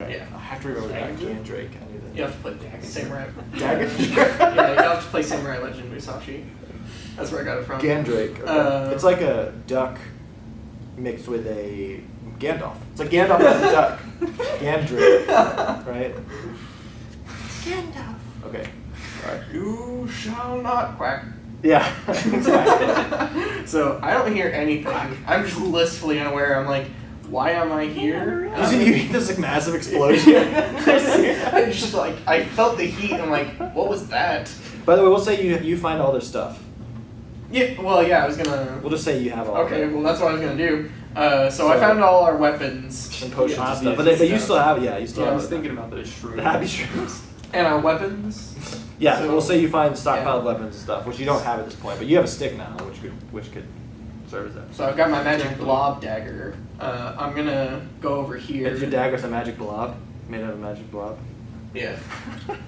right. Yeah. I have to remember that. Gandrake. I knew that. You have to play Samurai. Dagger? Yeah, you have to play Samurai Legend Musashi. That's where I got it from. Gandrake. Okay. It's like a duck mixed with a Gandalf. It's like Gandalf as a duck. Gandrake. Right? Gandalf. Okay. Alright. You shall not quack. Yeah, exactly. So I don't hear anything. I'm just blissfully unaware. I'm like, why am I here? You hear this like massive explosion. I just like I felt the heat. I'm like, what was that? By the way, we'll say you find all their stuff. Yeah. Well, yeah. I was gonna. We'll just say you have all. Okay. of it. Well, that's what I was gonna do. So I found all our weapons and potions and stuff. obvious But you still have you still Yeah, I have was thinking about those shrooms. the happy shrooms. and our weapons. Yeah, So- we'll say you find stockpiled yeah. weapons and stuff, which you don't have at this point, but you have a stick now, which could serve as that. So I've got my magic blob dagger. I'm gonna go over here. Is your dagger's a magic blob? Made out of magic blob? Yeah.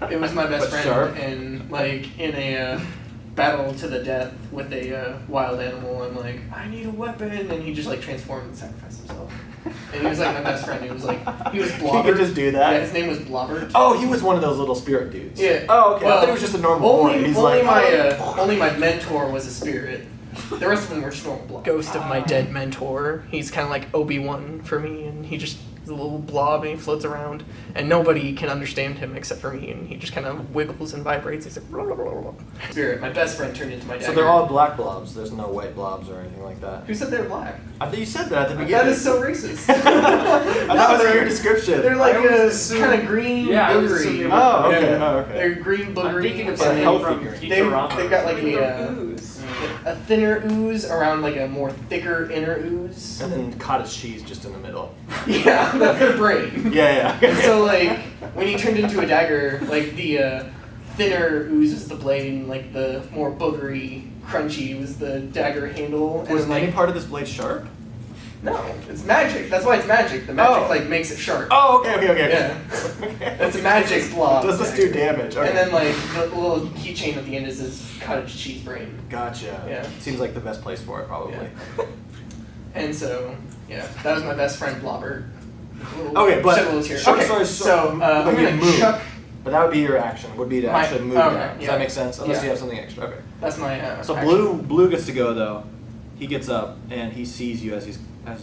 It was my best But friend sharp? and like in a battle to the death with a wild animal. I'm like, I need a weapon, and he just like transformed and sacrificed himself. And he was like my best friend. He was Blobber. He could just do that? Yeah, his name was Blobber. Oh, he was one of those little spirit dudes. Yeah. Oh, okay. I Well, thought he was just a normal only, boy. He's only like, only my mentor was a spirit. The rest of them were just normal blobs. Ghost of my dead mentor. He's kind of like Obi-Wan for me, and he just is a little blob and he floats around, and nobody can understand him except for me, and he just kind of wiggles and vibrates. He's like, blah, blah, blah, blah. Spirit. My best friend turned into my dagger. So they're all black blobs. There's no white blobs or anything like that. Who said they were black? I thought you said that at the beginning. That is so racist. I thought that was your description. They're like I always a assume- kind of green Yeah, I always assumed they boogery. were- Oh, okay. Yeah. Oh, okay. They're green boogery. I'm thinking of But something healthy from green. Futurama. They've got like Ooze. a thinner ooze around like a more thicker inner ooze. And then cottage cheese just in the middle. Yeah, that's their brain. Yeah, And yeah. so like when he turned into a dagger, like the thinner ooze was the blade, and like the more boogery, crunchy was the dagger handle. And Was like any part of this blade sharp? no, it's magic. That's why it's magic. The magic Oh. like makes it sharp. Oh, okay. Yeah. Okay. It's a magic blob. Does this do damage? Okay. And then like the little keychain at the end is his cottage cheese brain. Gotcha. Yeah. Seems like the best place for it, probably. Yeah. And so, yeah, that was my best friend Blobber. Okay, but Shovel's here. short Okay, story so short, I'm when you gonna move. chuck. But that would be your action. Would be to My- actually move okay, down. Does yeah. that make sense? Unless Yeah. you have something extra. Okay. That's my. So action. blue gets to go though. He gets up and he sees you as he's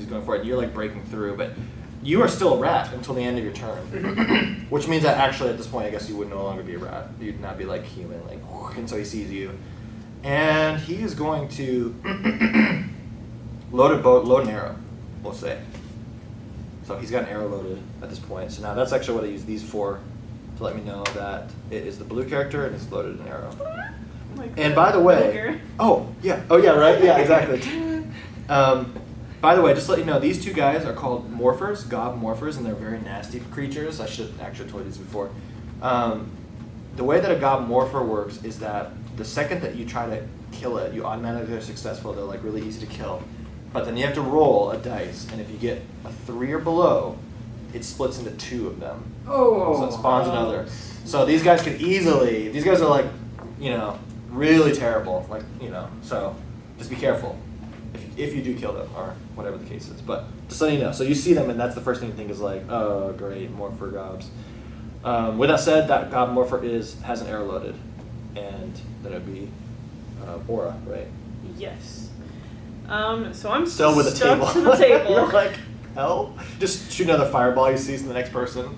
going for it. You're like breaking through, but you are still a rat until the end of your turn, which means that actually at this point, I guess you would no longer be a rat. You'd not be like human, like. And so he sees you, and he is going to load an arrow. We'll say. So he's got an arrow loaded at this point. So now that's actually what I use these for, to let me know that it is the blue character and it's loaded an arrow. And by the way, oh yeah, right, yeah, exactly. By the way, just to let you know, these two guys are called morphers, gob morphers, and they're very nasty creatures. I should have actually told you this before. The way that a gob morpher works is that the second that you try to kill it, you automatically are successful. They're like really easy to kill. But then you have to roll a dice, and if you get a 3 or below, it splits into 2 of them. Oh. So it spawns another. So these guys can easily, these guys are like, really terrible. Like, so just be careful if you do kill them or whatever the case is. But just so you know, so you see them and that's the first thing you think is like, oh great, morpher gobs. With that said, that gob morpher has an arrow loaded, and then it'd be aura, right? Yes. So I'm Still with the stuck table. to the table. You're like, hell? Just shoot another fireball you see from the next person.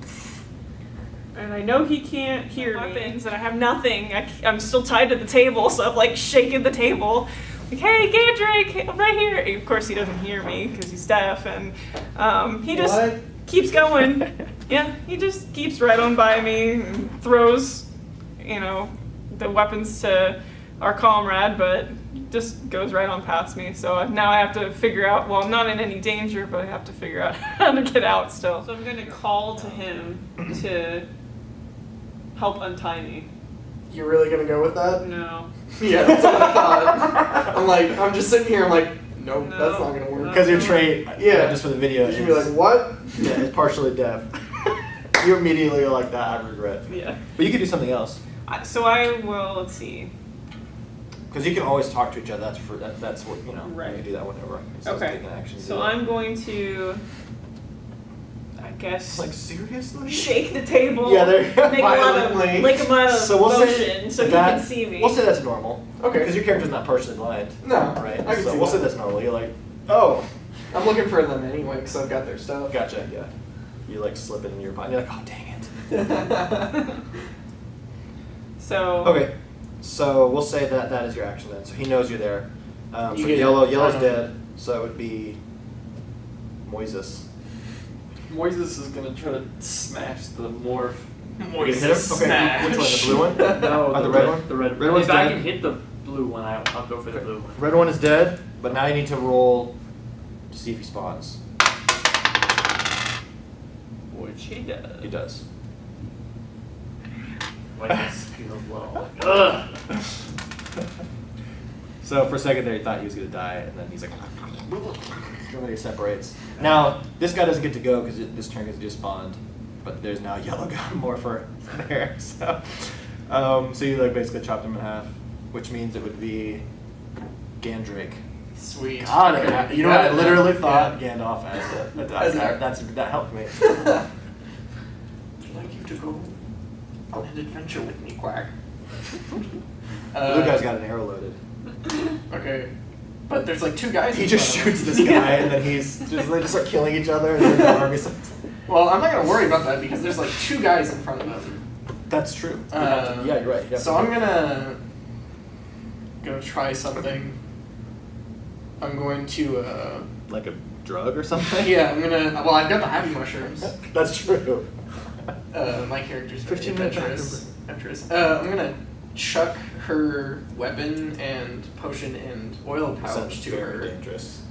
And I know he can't hear weapons, and I have nothing. I'm still tied to the table, so I'm like shaking the table. Like, hey, Gandrake, I'm right here. Of course, he doesn't hear me because he's deaf, and he just What? keeps going. Yeah, he just keeps right on by me and throws, the weapons to our comrade, but just goes right on past me. So now I have to figure out, well, I'm not in any danger, but I have to figure out how to get out still. So I'm going to call to him to help untie me. You're really gonna go with that? No. Yeah, that's what I thought. I'm just sitting here. I'm like, nope, No. that's not gonna work. Because your trait, Yeah. just for the video, You should be like, what? yeah, it's partially deaf. You immediately are like that, I regret. Yeah. But you could do something else. So I will, let's see. Because you can always talk to each other. That's what, Right. You can do that whenever. It says Okay. take an action to So do that. I'm going to. guess Like, seriously? shake the table. Yeah, there you go. Make a lot of Violently. like a lot of So we'll say motion so he that- can see me. We'll say that's normal. Okay. Because your character's not partially blind. No, Right? I can So see we'll that. say that's normal. You're like, oh, I'm looking for them anyway because I've got their stuff. gotcha, yeah. You like slip it in your pocket. You're like, oh, dang it. So Okay, so we'll say that that is your action then. So he knows you're there. So You get- yellow's dead. So it would be Moises. Moises is gonna try to smash the morph. You hit him? Okay, which one? The blue one? No, Oh, the red one? The red. Red one's If I dead. can hit the blue one, I'll go for the blue one. Red one is dead, but now you need to roll to see if he spawns. Which he does. He does. Like this feels low. Ugh. So for a second there, he thought he was gonna die, and then he's like, and then he separates. Now this guy doesn't get to go because this turn because he just spawned, but there's now a yellow guy more for there. So, so you like basically chopped him in half, which means it would be Gandrake. Sweet. God, Okay. you know what? I got it. literally Yeah. thought Gandalf as a As a- that helped me. I'd like you to go on an adventure with me, Quack. Blue guy's got an arrow loaded. Okay. But there's like two guys. He in just front of shoots him. this guy, and then they just start killing each other, and then the army starts. Well, I'm not gonna worry about that because there's like two guys in front of him. That's true. You have to- yeah, you're right. You have So to- I'm gonna try something. I'm going to like a drug or something. yeah, I'm gonna well I've got the happy mushrooms. That's true. My character's very 15-minute adventurous. I'm gonna chuck her weapon and potion and oil pouch Sounds to very her. dangerous.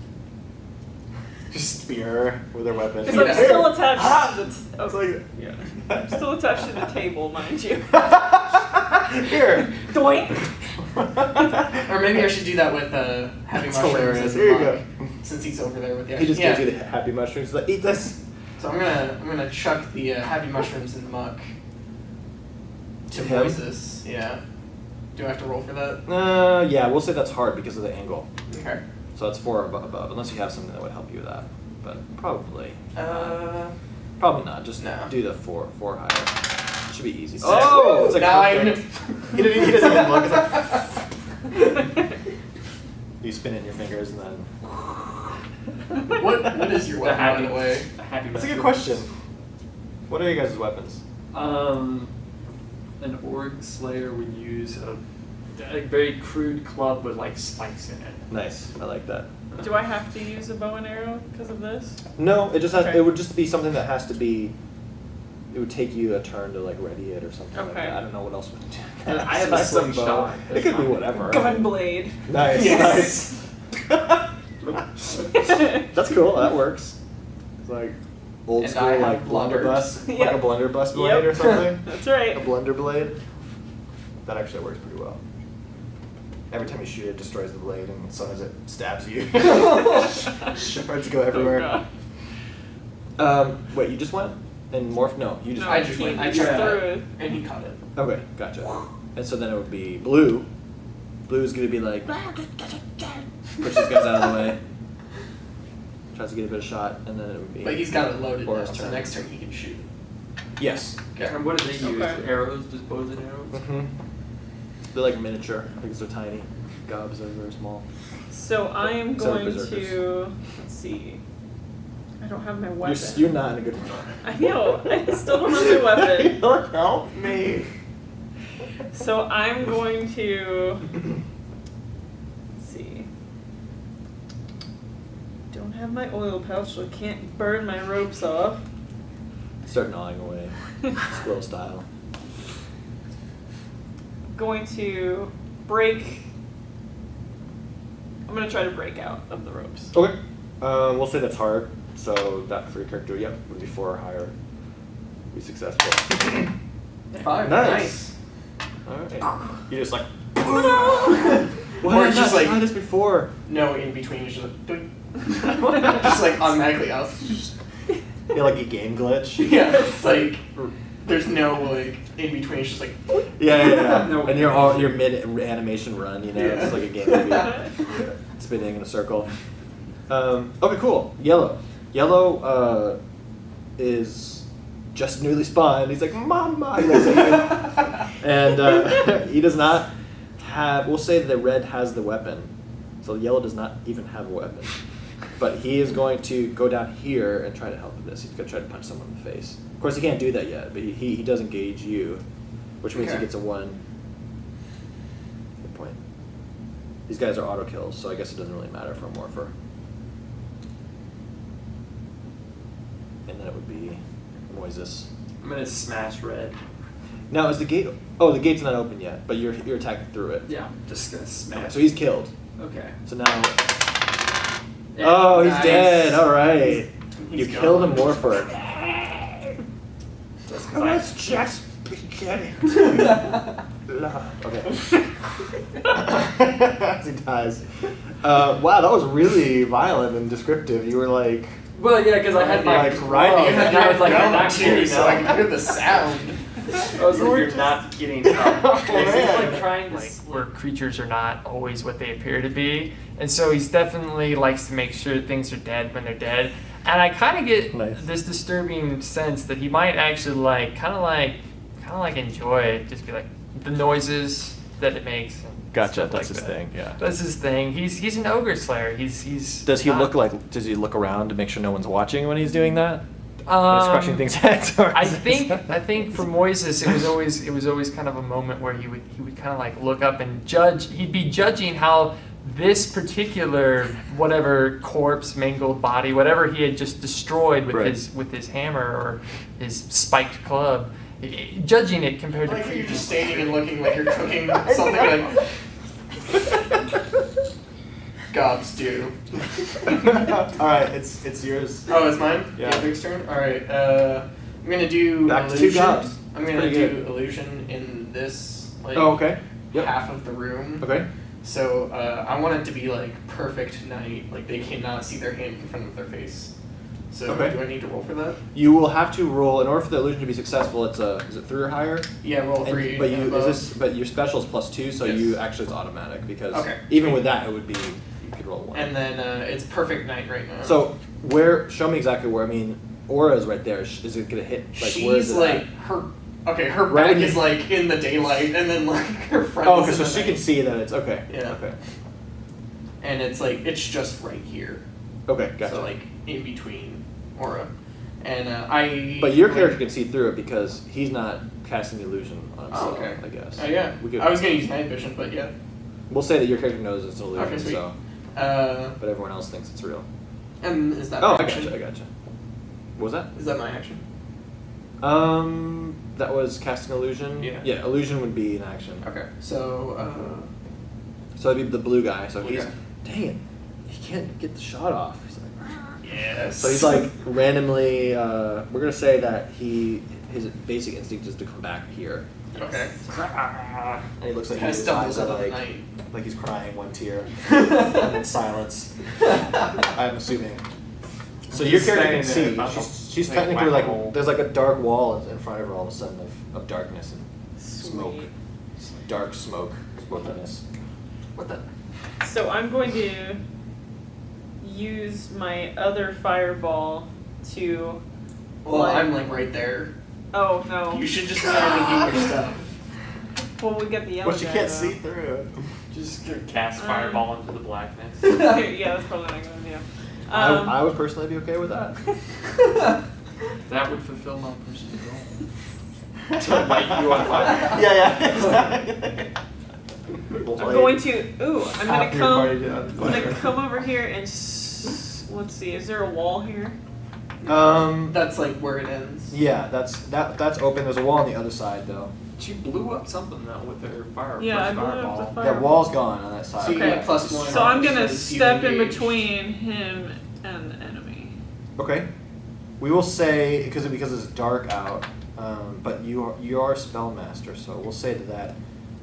Just spear her with her weapon. Because I'm still attached Ah! to the I was like, yeah. I'm still attached to the table, mind you. here. Doink! Or maybe I should do that with happy That's mushrooms. hilarious. as a Here you monk, go. Since he's over there with the He just yeah. gives you the happy mushrooms. He's like, eat this. So I'm gonna chuck the happy mushrooms in the muck to him? Moises. Yeah. Do I have to roll for that? Yeah, we'll say that's hard because of the angle. Okay. So that's 4 above, unless you have something that would help you with that. But probably. Probably not. Just No. do the 4 higher. It should be easy. Oh, it's like 9. perfect. He doesn't even look. It's like you spin it in your fingers and then. What is your The weapon, by happy, the way? the happy That's a good mushrooms. question. What are your guys' weapons? An orc slayer would use a very crude club with like spikes in it. Nice. I like that. Do I have to use a bow and arrow because of this? No, it just has. Okay. It would just be something that has to be. It would take you a turn to like ready it or something like Okay. that. I don't know what else would do. I have a Besides some slingshot. bow. It could be whatever. Gunblade. Nice. Yes. Nice. That's cool. That works. It's like old And school, I have like blunderbuss, Yep. like a blunderbuss blade Yep. or something. That's A right. blender blade. That actually works pretty well. Every time you shoot it, destroys the blade, and sometimes it stabs you. Shards go everywhere. Wait, you just went and morphed? No, you just. No, I just went. I he tried threw that, it. and he caught it. Okay, gotcha. And so then it would be blue. Blue's gonna be like push these guys out of the way. Tries to get a bit of shot, and then it would be. But he's got it loaded now, Boris' so turn. next turn he can shoot. Yes. And what do they use? Okay. Arrows, just bows and arrows. Mm-hmm. They're like miniature because they're tiny. Gobs are very small. So I am Except going berserkers. to. Let's see. I don't have my weapon. You're not in a good mood. I know. I still don't have my weapon. Look, help me. So I'm going to. Let's see. Don't have my oil pouch, so I can't burn my ropes off. Start gnawing away, squirrel style. Going to break. I'm gonna try to break out of the ropes. Okay. We'll say that's hard. So that for your character, yep, would be 4 or higher. Be successful. 5. Nice. Alright. You just like. Or Why it's did I just not like- try this before? No in between. It's just like doink. Just like automatically out. Yeah, like a game glitch. Yeah, it's like there's no like in between. It's just like Yeah. No. And you're mid animation run, you know, Yeah. it's like a game movie. Spinning in a circle. Okay, cool. Yellow. Yellow is just newly spawned. He's like, Mama! He looks at you. And he does not have, we'll say that the red has the weapon. So the yellow does not even have a weapon. But he is going to go down here and try to help with this. He's going to try to punch someone in the face. Of course, he can't do that yet, but he does engage you, which means he gets a 1 hit point. These guys are auto kills, so I guess it doesn't really matter for a morpher. And then it would be Moises. I'm gonna smash red. Now, is the gate... Oh, the gate's not open yet, but you're attacking through it. Yeah, I'm just gonna smash. Okay, so he's killed. Okay. So now... Oh, he's dead. All right. You killed a morpher. Let's just begin. Okay. As he dies. Wow, that was really violent and descriptive. You were like... Well, yeah, because I had my like riding. and I was like, I'm not getting so I can hear the sound. I was like, you're not getting up. Oh, It's man. like trying to Like where creatures are not always what they appear to be, and so he's definitely likes to make sure things are dead when they're dead. And I kind of get this disturbing sense that he might actually kind of like enjoy it, just be like the noises that it makes. And Gotcha. stuff That's like his that. thing. Yeah. That's his thing. He's an ogre slayer. He's. Does he not- look like? Does he look around to make sure no one's watching when he's doing that? When he's crushing things heads. Or I think for Moises it was always kind of a moment where he would kind of like look up and judge. He'd be judging how this particular whatever corpse, mangled body, whatever he had just destroyed with Right. with his hammer or his spiked club, judging it compared I like to how you're just previous. standing and looking like you're cooking something like gob stew. All right, it's yours. Oh, it's mine? Yeah. Big's turn? Alright, I'm gonna do Back to two illusion. gobs. I'm gonna Pretty do good. illusion in this like Oh, okay. Yep. half of the room. Okay. So I want it to be like perfect night, like they cannot see their hand in front of their face. So Okay. do I need to roll for that? You will have to roll in order for the illusion to be successful. Is it 3 or higher? Yeah, roll And- 3. but and above. but your special is +2, so Yes. you actually it's automatic because Okay. even with that it would be you could roll 1. And then it's perfect night right now. So show me exactly where. I mean, Aura's right there. Is it gonna hit? Like she's where is it like at? her. Okay, her Right back when is you- like in the daylight, and then like her front. Oh, is okay, in so the she night. can see that it's okay. Yeah. Okay. And it's like it's just right here. Okay, gotcha. So like in between Aura, and I. But your character can see through it because he's not casting the illusion on Oh, himself. okay. I guess. Oh yeah. We could, I was gonna use night vision, but yeah. We'll say that your character knows it's an illusion. Okay, sweet. So, Uh, but everyone else thinks it's real. and is that Oh, my I action? gotcha. I gotcha. What was that? Is that my action? That was casting illusion. Yeah. Yeah, illusion would be an action. Okay. So So that'd be the blue guy. So Blue he's, guy. dang it, he can't get the shot off. He's like, yes. so he's like randomly. We're gonna say that his basic instinct is to come back here. Okay. And he looks like Kind of his eyes stumbles are out of the like night. like he's crying one tear and then silence. I'm assuming. So your He's character can standing see. there, She's like technically whack-a-mole. like there's like a dark wall in front of her all of a sudden of darkness and smoke, Sweet. dark smoke, smokiness. What the? So I'm going to use my other fireball to. Well, I'm like right there. Oh no. You should just kind of do your stuff. Well, we get the yellow. Well, she guy, can't though. see through it. Just gonna cast fireball into the blackness. Yeah, that's probably not a good idea. I would personally be okay with that. That would fulfill my personal goal. To light you on fire. Yeah. I'm going to. Ooh, I'm gonna I'm gonna come. come over here and. Let's see. Is there a wall here? That's like where it ends. Yeah, that's open. There's a wall on the other side though. She blew up something though with her fire. Yeah, I first blew up fireball. the fire. That wall's gone on that side. So you Okay. get +1. So I'm gonna so step you in engage. between him and the enemy. Okay. We will say because it's dark out, but you are a spellmaster, so we'll say that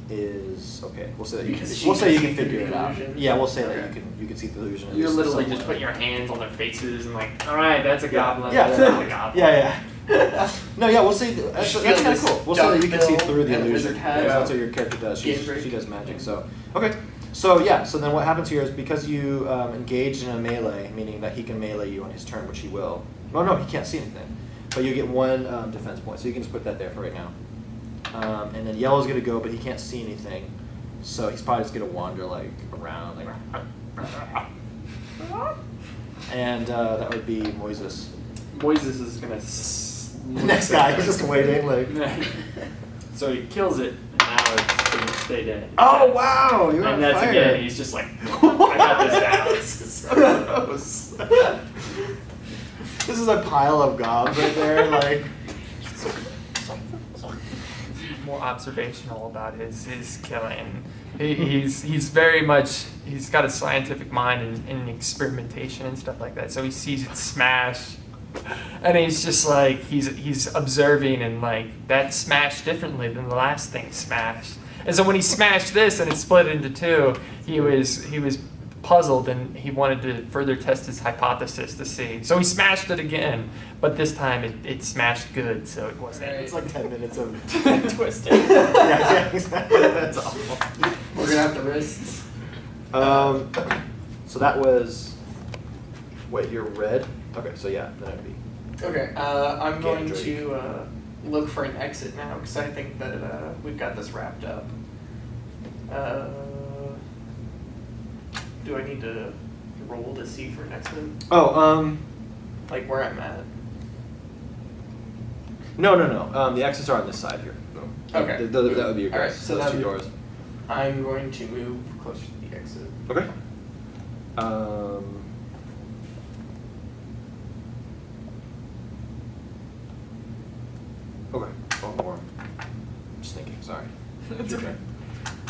is okay. We'll say that you can. Because We'll she say you can can see figure through it the out. illusion. Yeah, we'll say that Okay. you can see the illusion. at You're least literally somewhat. just putting your hands on their faces and like, all right, that's a goblin. Yeah, that's a goblin. yeah. No, yeah, we'll say that's Feel kind of this cool. We'll say that you can see duckbill through the and a illusion. wizard hat. Because that's what your character does. Game break. She does magic. So okay. So yeah. So then what happens here is because you engaged in a melee, meaning that he can melee you on his turn, which he will. No, he can't see anything. but you get 1 defense point, so you can just put that there for right now. And then yellow's gonna go, but he can't see anything, so he's probably just gonna wander like around, like. And that would be Moises. Moises is gonna. Next guy, he's just waiting, like. So he kills it, and now it's gonna stay dead. Oh wow! You're on And that's fire. again, he's just like, I got this down. This is so gross. This is a pile of gobs right there, like. More observational about his killing. He's very much, he's got a scientific mind in experimentation and stuff like that. So he sees it smash, and he's just like he's observing and like that smashed differently than the last thing smashed. And so when he smashed this and it split into 2, he was puzzled and he wanted to further test his hypothesis to see. So he smashed it again, but this time it smashed good, so it wasn't. It's like 10 minutes of Twisted. yeah, exactly. That's awful. We're gonna have the wrists. So that was. Wait, you're red. Okay, so yeah, then it'd be. Okay, I'm going Drake. to look for an exit now because I think that we've got this wrapped up. Do I need to roll to see for an exit? Oh, Like where I'm at? no. The exits are on this side here. No. Okay. That would be your Alright, guys. so those 2 then- doors. I'm going to move closer to the exit. Okay. Okay. One more. Just thinking. Sorry. It's okay.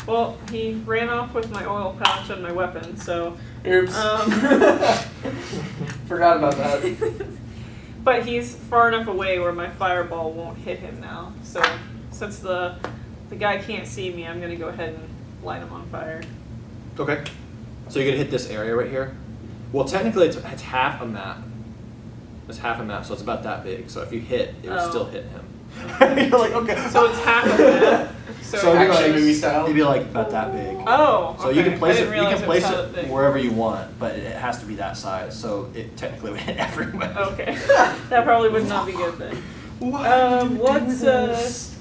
Well, he ran off with my oil pouch and my weapon, so. Oops. Forgot about that. But he's far enough away where my fireball won't hit him now. So since the guy can't see me, I'm gonna go ahead and light him on fire. Okay. So you're gonna hit this area right here. Well, technically, it's half a map. It's half a map, so it's about that big. So if you hit, it would Oh. still hit him. You're like, okay. So it's half of that. So So, it'd be Action like, movie style? It'd be like about that big. oh, So okay. you can place I it. didn't You realize can place was it that big. wherever you want, but it has to be that size. So it technically would hit everywhere. Okay, that probably would not be good then. Why did you do What's this?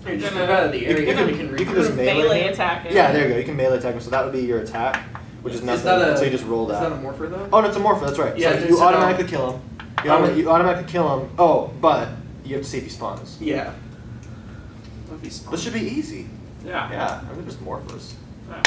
Hey, just move out of the area and we can you can just melee him. attack him. Yeah, there you go. You can melee attack him. So that would be your attack, which is nothing. Is that a, so you just roll Is that a that. morpher though? Oh, no, it's a morpher. That's right. Yeah, so you so automatically kill him. You automatically kill him. Oh, but you have to see if he spawns. Yeah. This should be easy. Yeah. Yeah, I mean, just morphers. Yeah.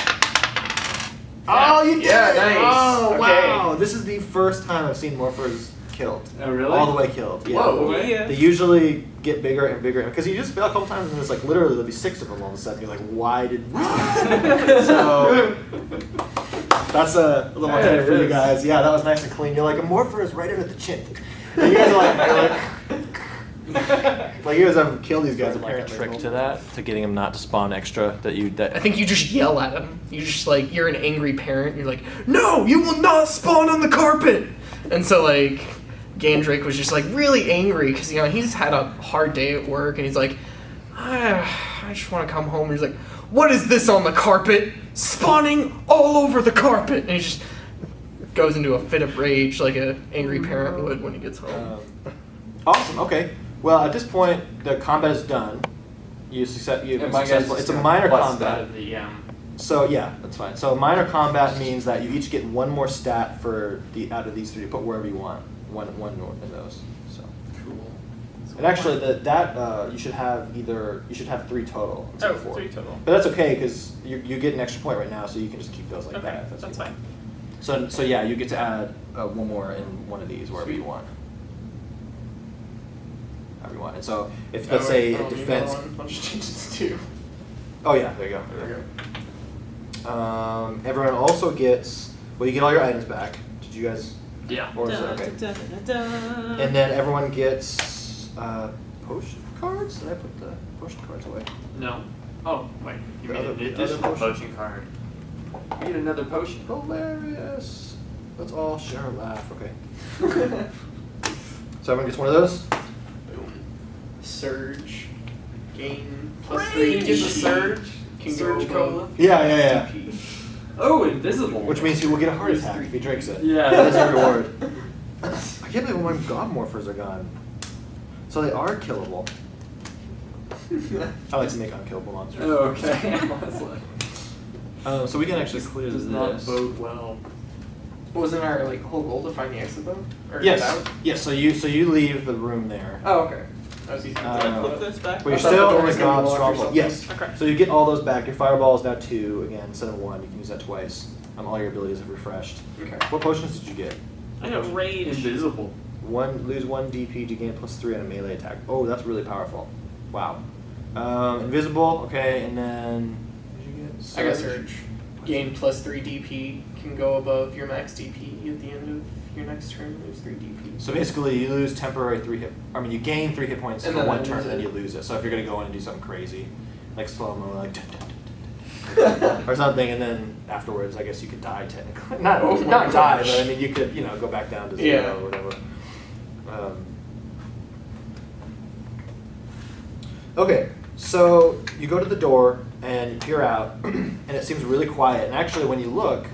Oh, you did Yeah, it! nice. Oh, Okay. wow. This is the first time I've seen morphers killed. Oh, really? All the way killed. Yeah. Whoa. Yeah. They usually get bigger and bigger because you just fail a couple times and there's like literally there'll be 6 of them all of a sudden. You're like, why did we? So that's a little Yeah, hint it for you is. guys. Yeah, that was nice and clean. You're like, a morpher is right under the chin. And you guys are like you guys have killed these guys. Like a Apparently, trick to that, to getting him not to spawn extra. I think you just yell at him. You just like, you're an angry parent. You're like, no, you will not spawn on the carpet. And so like, Gandrake was just like really angry because he's had a hard day at work and he's like, I just want to come home. And he's like, what is this on the carpet? Spawning all over the carpet. And he just goes into a fit of rage like an angry parent would when he gets home. Awesome. Okay. Well, at this point, the combat is done. You've And been my guy's successful. just It's a gonna minor bust combat. out of the, So yeah, that's fine. So minor combat means that you each get 1 more stat for out of these 3 to put wherever you want. One in those. So cool. and actually you should have 3 total. instead Oh, of 4. 3 total. But that's okay because you get an extra point right now, so you can just keep those like Okay, that. if that's good. fine. So yeah, you get to add 1 more in one of these wherever you want. However you want. And so if let's say a defense. I'll just change this to 2. Oh yeah, there you go. There we go. Everyone also gets. Well, you get all your items back. Did you guys? Yeah. Or is it Dun, okay? dun, dun, dun, dun. And then everyone gets potion cards. Did I put the potion cards away? No. Oh, wait. You The mean other- an the other additional potion? potion card. We get another potion. Hilarious. Let's all share a laugh. Okay. So everyone gets one of those. Boom. Surge. Gain Rage! +3. Gives a surge. Can Surge go cola. above Yeah. 50. Oh, invisible. which means he will get a heart attack if he drinks it. Yeah. That's a reward. I can't believe all my god morphers are gone. So they are killable. I like to make unkillable monsters. Oh, okay. I was like, So we can actually clear does this. not bode well. Wasn't our like whole goal to find the exit-boat? Or Yes. get out? Yes. So you leave the room there. Oh, okay. I was easy. Flip this back. But you're I thought still the door in was the gonna be god locked or stronghold. something. Yes. Okay. So you get all those back. Your fireball is now 2 again instead of 1. You can use that twice. All your abilities have refreshed. Okay. What potions did you get? I got rage. Invisible. Lose 1 DP to gain +3 on a melee attack. Oh, that's really powerful. Wow. Invisible. Okay, and then what did you get? I got Surge. Gain +3 DP. Can go above your max DP at the end of your next turn. Lose 3 DP. So basically, you lose temporary 3 hit. I mean, you gain 3 hit points And for then 1 I turn, lose and then it. you lose it. So if you're gonna go in and do something crazy, like slow mo, like or something, and then afterwards, I guess you could die technically. Not die, but I mean, you could go back down to 0 Yeah. or whatever. Okay, so you go to the door and you peer out, and it seems really quiet. And actually, when you look,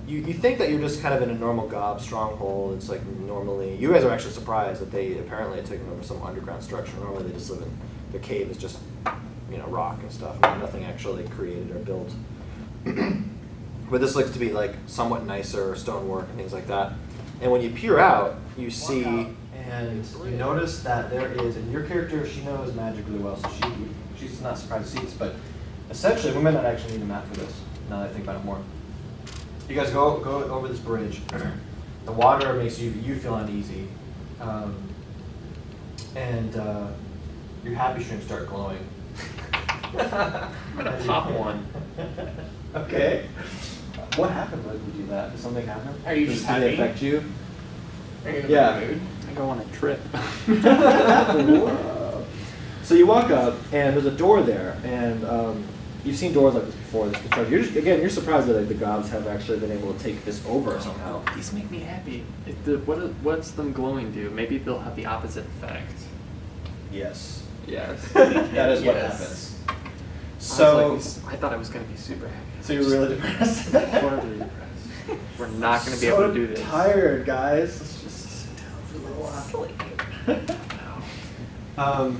you think that you're just kind of in a normal gob stronghold. It's like normally, you guys are actually surprised that they apparently had taken over some underground structure. Normally, they just live in the cave is just rock and stuff. Nothing actually created or built. But this looks to be like somewhat nicer stonework and things like that. And when you peer out, you see and you notice that there is, and your character, she knows magic really well, so she's not surprised to see this, but essentially, we might not actually need a map for this, now that I think about it more. You guys go over this bridge. The water makes you feel uneasy. And your happy streams start glowing. I'm gonna pop one. Okay. What happened when you do that? Does something happen? Are you Does just do they happy? affect you? Are you in a Yeah. bad mood? I go on a trip. So you walk up, and there's a door there, and you've seen doors like this before. This construction. You're surprised that the gobs have actually been able to take this over somehow. These make me happy. What's them glowing do? Maybe they'll have the opposite effect. Yes, Yes. that is what Yes. happens. So So, I thought I was going to be super happy. so you're really depressed. Horribly depressed. We're not going to be able to do this. Tired, guys. Let's just sit down for a little while.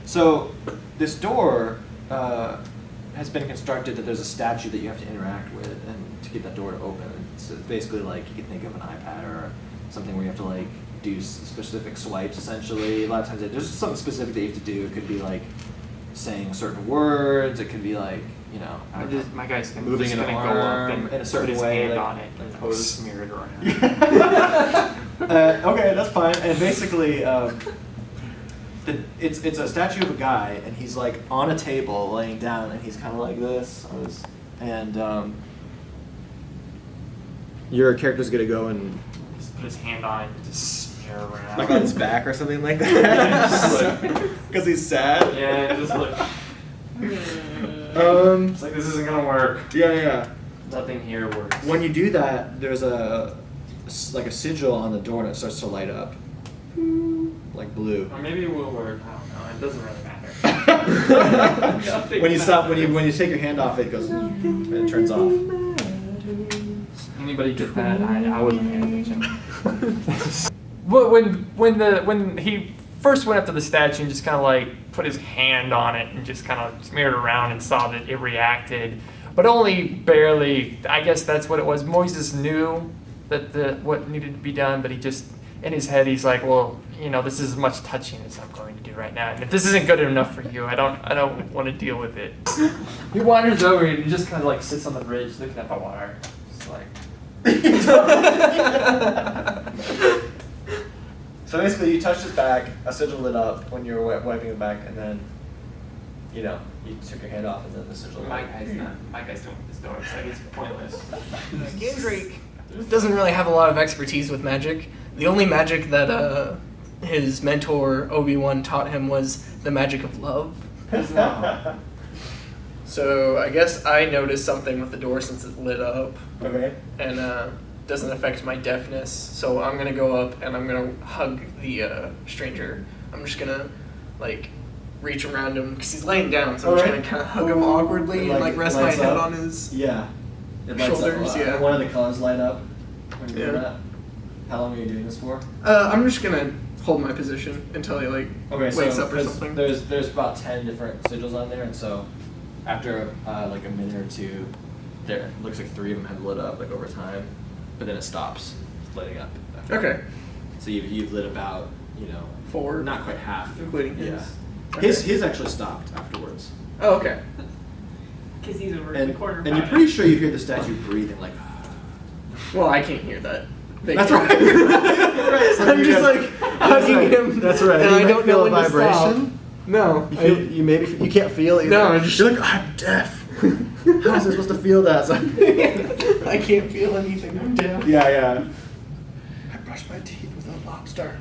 So this door has been constructed that there's a statue that you have to interact with, and to get that door to open. So it's basically like you can think of an iPad or something where you have to like do specific swipes. Essentially, a lot of times there's something specific that you have to do. It could be like saying certain words. It could be like I don't know. My guy's gonna, Moving just an gonna go up arm and in a certain put his way, hand like- on it and like pose smear it around. Okay, that's fine. And basically, it's a statue of a guy, and he's like on a table, laying down, and he's kind of like this, and your character's gonna go and Just put his hand on it and just smear around. like on his back or something like that, because he's sad. Yeah, just like Um. it's like this isn't gonna work. Yeah. Nothing here works. When you do that, there's a sigil on the door, and it starts to light up, like blue. Or maybe it will work. I don't know. It doesn't really matter. When you stop, when you take your hand off, it goes and it turns off. Anybody get that? I wasn't paying attention. When he first went up to the statue and just kind of like put his hand on it and just kind of smeared around and saw that it reacted, but only barely. I guess that's what it was. Moises knew that what needed to be done, but he just in his head he's like, well, this is as much touching as I'm going to do right now, and if this isn't good enough for you, I don't want to deal with it. He wanders over and he just kind of like sits on the bridge looking at the water. Just like. So basically, you touched his back, a sigil lit up when you were wiping it back, and then, you took your hand off, and then the sigil. My guy's doing this door. It's like it's pointless. Game Drake doesn't really have a lot of expertise with magic. The only magic that his mentor Obi-Wan taught him was the magic of love. So I guess I noticed something with the door since it lit up, Okay. and doesn't affect my deafness. So I'm gonna go up and I'm gonna hug the stranger. I'm just gonna reach around him because he's laying down. So I'm just Alright. gonna kind of hug him awkwardly and rest my lights head up. on his. Yeah. It lights shoulders, up. yeah. One of the colors light up when you do Yeah. that. How long are you doing this for? I'm just gonna hold my position until he like wakes up or 'cause something. There's about 10 different sigils on there, and so after like a minute or two, there looks like 3 of them have lit up like over time, but then it stops lighting up. Okay. So you've lit about 4, not quite half, including his. Yeah. Okay. His actually stopped afterwards. Oh, okay. Because he's over in the corner. And you're pretty sure you hear the statue breathing like. Well, I can't hear that. They That's can. right. Right, so I'm you just guys- like hugging right. him. That's right. And You I might don't feel know a when to stop. vibration. No. You maybe you can't feel either. No, I'm just- you're like I'm deaf. How was I supposed to feel that? So, I can't feel anything. I'm deaf. yeah. I brushed my teeth with a lobster.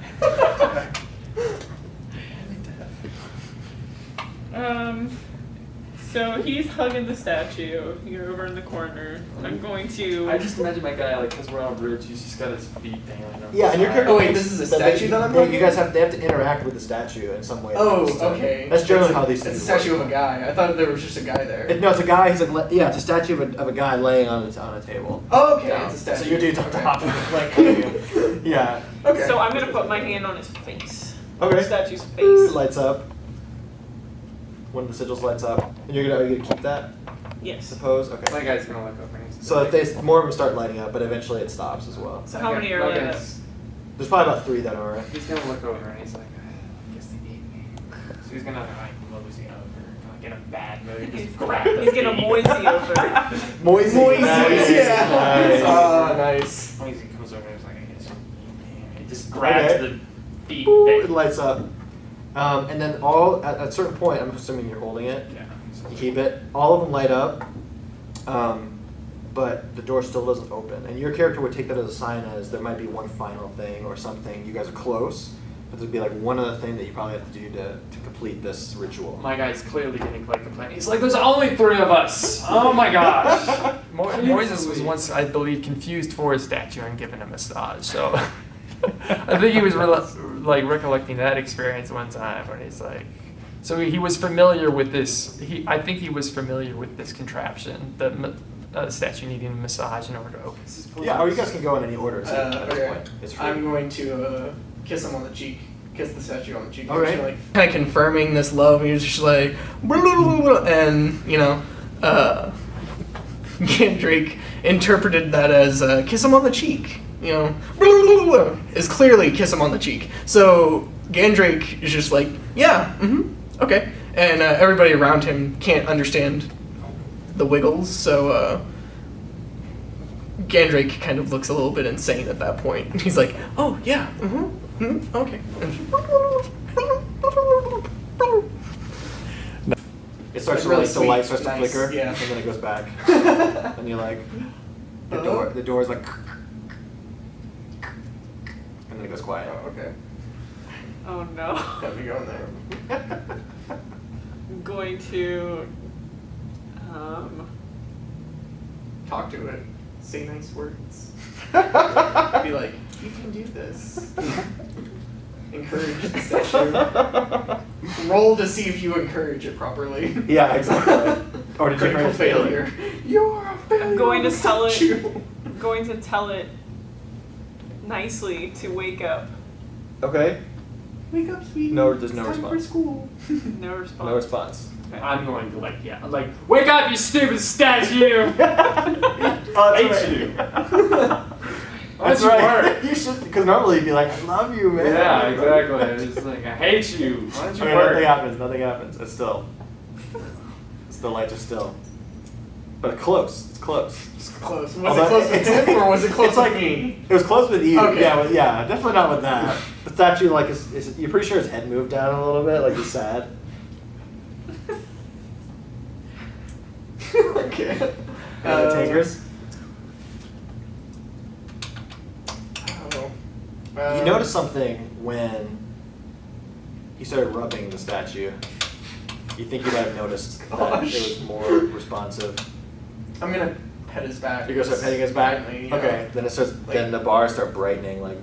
So he's hugging the statue. You're over in the corner. I'm going to. I just imagine my guy, like, because we're on a bridge, he's just got his feet dangling on the Yeah, and your side. character. Oh, wait, this is a statue that I'm You hugging? guys have to interact with the statue in some way. Oh, So okay. That's generally It's a- how these things It's a statue work. of a guy. I thought there was just a guy there. No, it's a guy. He's like, yeah, it's a statue of a guy laying on a table. Oh, okay. Down. It's a statue. So your dude's on Okay. top of it, like hugging him. Yeah. Okay. So I'm gonna put my hand on his face. Okay. The statue's It face. lights up. One of the sigils lights up. And are you gonna keep that? Yes. Suppose. Okay. My guy's gonna look up and he's So if they more of them start lighting up, but eventually it stops as well. So how many are my lit up? guy's- There's probably about 3 that are. He's gonna look over and he's like, I guess they need me. So he's gonna like mosey over, like in a bad mood, just grab the He's gonna feet. moisey over. Moisey. Moisey, Nice. yeah. Nice. Oh, nice. Moisey comes over and he's like, I guess he just grabs Okay. the feet. Ooh, that- it lights up. And then at a certain point, I'm assuming you're holding it. Yeah. You keep it. All of them light up, but the door still doesn't open. And your character would take that as a sign as there might be one final thing or something. You guys are close, but there'd be like one other thing that you probably have to do to complete this ritual. My guy's clearly getting like complaining. He's like, there's only 3 of us. Oh my gosh. Moises was once, I believe, confused for a statue and given a massage. So I think he was recollecting that experience one time when he's like, so he was familiar with this. I think he was familiar with this contraption, the statue needing a massage in order to open his pores. Yeah, or you guys can go in any order too, at this Okay. point. It's free. I'm going to kiss him on the cheek. Kiss the statue on the cheek. All right. Actually, like, kind of confirming this love. He was just like, and Gandrake interpreted that as kiss him on the cheek. Is clearly kiss him on the cheek. So Gandrake is just like, yeah, okay. And everybody around him can't understand the wiggles, so Gandrake kind of looks a little bit insane at that point. He's like, oh, yeah, okay. It starts It's to really the light sweet, starts nice, to flicker, yeah. and then it goes back. And you're like, the door's like, and then it goes quiet. Oh, okay. Oh no. Got me going there. I'm going to. Talk to it. Say nice words. Be like, you can do this. Encourage the statue. Roll to see if you encourage it properly. Yeah, exactly. Or did you Critical hurt failure. You're a failure. I'm going to tell it. statue. I'm going to tell it nicely to wake up. Okay. Wake up, sweetie. No, there's no It's time response. for school. No response. No response. I'm going to wake up, you stupid statue! Oh, Hate you. Why That's don't you right. work? You should, because normally you'd be like, I love you, man. Yeah, exactly. It's like, I hate you. Why don't you Okay, work? nothing happens. It's still. The lights are still. But it's close. It's close. Was Although it close with it's- him or was it close it's like, with me? It was close with you. Okay. Yeah, definitely not with that. The statue, like, you're pretty sure his head moved down a little bit, like he's sad. Okay. Takers. Oh. You noticed something when he started rubbing the statue. You think you might have noticed that Gosh. it was more responsive. I'm gonna pet his back. You're gonna start petting his back? Finally, yeah. Okay. Then it starts. Then the bars start brightening, like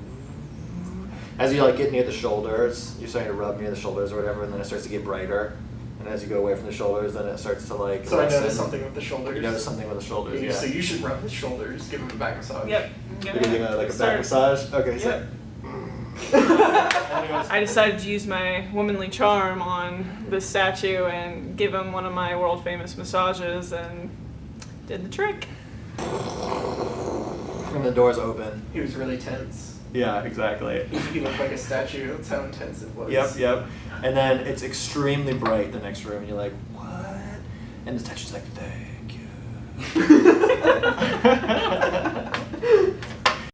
as you like get near the shoulders. You're starting to rub near the shoulders or whatever, and then it starts to get brighter, and And as you go away from the shoulders, then it starts to like. So I lessen. noticed something with the shoulders. You notice something with the shoulders. Yeah. So you should rub his shoulders, give him a back massage. Yep. You're giving like a back massage. Okay. So. I decided to use my womanly charm on this statue and give him one of my world famous massages and did the trick. And the doors open. He was really tense. Yeah, exactly. He looked like a statue. That's how intense it was. Yep. And then it's extremely bright in the next room, and you're like, what? And the statue's like, thank you.